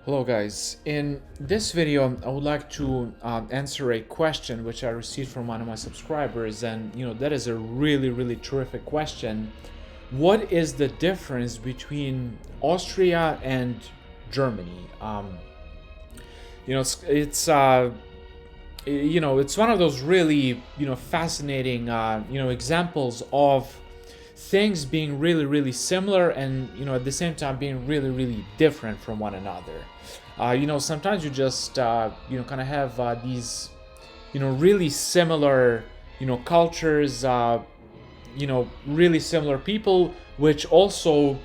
Hello guys, in this video I would like to answer a question which I received from one of my subscribers, and that is a really terrific question. What is the difference between Austria and Germany? You know it's it's uh, it's one of those really fascinating examples of things being really similar and at the same time being really different from one another. Sometimes you just kind of have these really similar cultures, really similar people, which also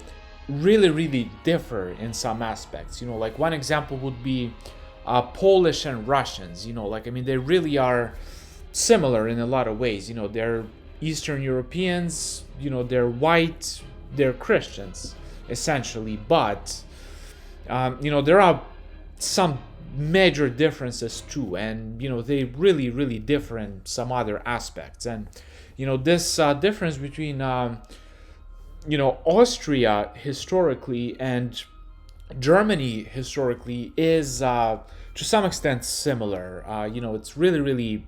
really differ in some aspects. Like one example would be Polish and Russians. They really are similar in a lot of ways. They're Eastern Europeans, they're white, they're Christians, essentially. But, there are some major differences too, and, they really differ in some other aspects. And, this difference between, Austria historically and Germany historically is to some extent similar. It's really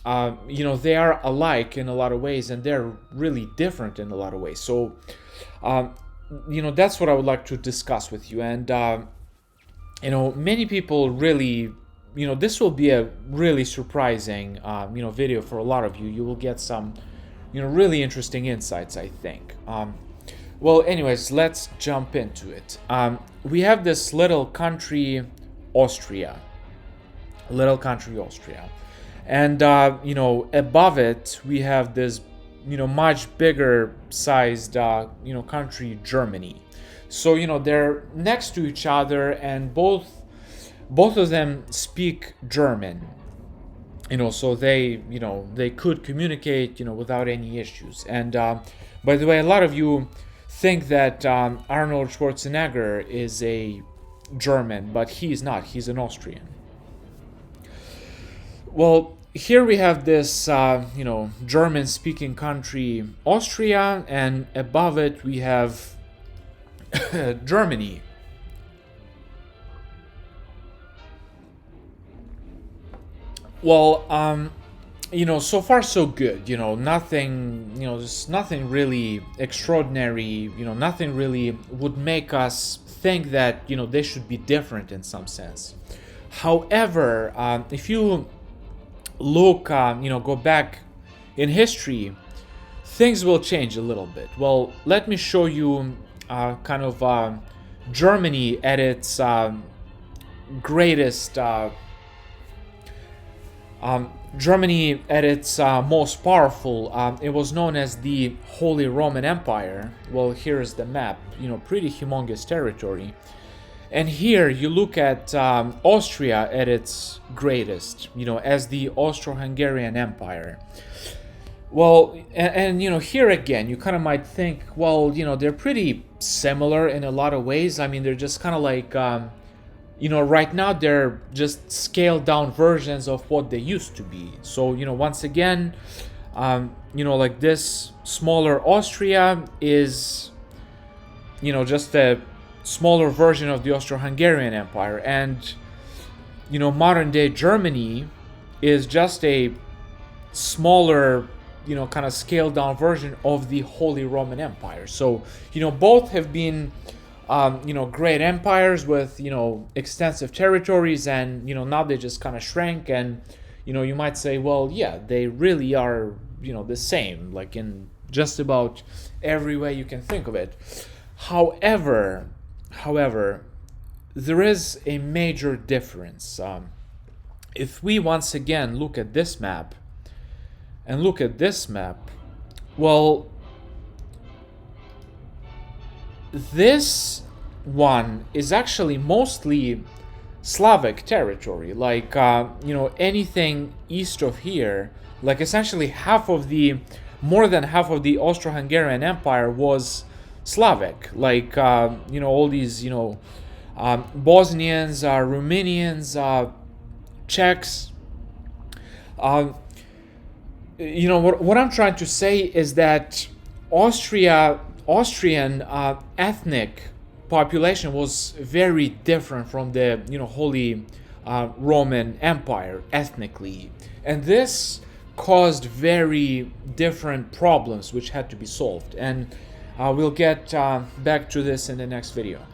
they are alike in a lot of ways, and they're really different in a lot of ways. So, that's what I would like to discuss with you. And, many people really, this will be a really surprising, video for a lot of you. You will get some, really interesting insights, I think. Well, anyways, let's jump into it. We have this little country, Austria. Little country, Austria. And above it we have this much bigger sized country, Germany. So they're next to each other, and both of them speak German. So they could communicate without any issues. And by the way, a lot of you think that Arnold Schwarzenegger is a German, but he is not. He's an Austrian. Well, here we have this, German-speaking country, Austria, and above it we have Germany. Well, so far so good. Nothing, just nothing really extraordinary. Nothing really would make us think that they should be different in some sense. However, if you look, go back in history, things will change a little bit. Well, let me show you Germany at its greatest, Germany at its most powerful. It was known as the Holy Roman Empire. Well, here's the map, pretty humongous territory. And here you look at Austria at its greatest, as the Austro-Hungarian Empire. Well, and here again, you kind of might think, well, they're pretty similar in a lot of ways. They're just kind of like, right now they're just scaled down versions of what they used to be. So, once again, like this smaller Austria is, just a smaller version of the Austro-Hungarian Empire, and modern day Germany is just a smaller kind of scaled down version of the Holy Roman Empire. So both have been great empires with extensive territories, and now they just kind of shrank. And you might say, well, yeah, they really are the same, like in just about every way you can think of it. However, there is a major difference. If we once again look at this map and look at this map, well, this one is actually mostly Slavic territory. Like, anything east of here, like essentially more than half of the Austro-Hungarian Empire was Slavic, like all these Bosnians, Romanians, Czechs. What I'm trying to say is that Austrian ethnic population was very different from the Holy Roman Empire ethnically, and this caused very different problems which had to be solved. And we'll get back to this in the next video.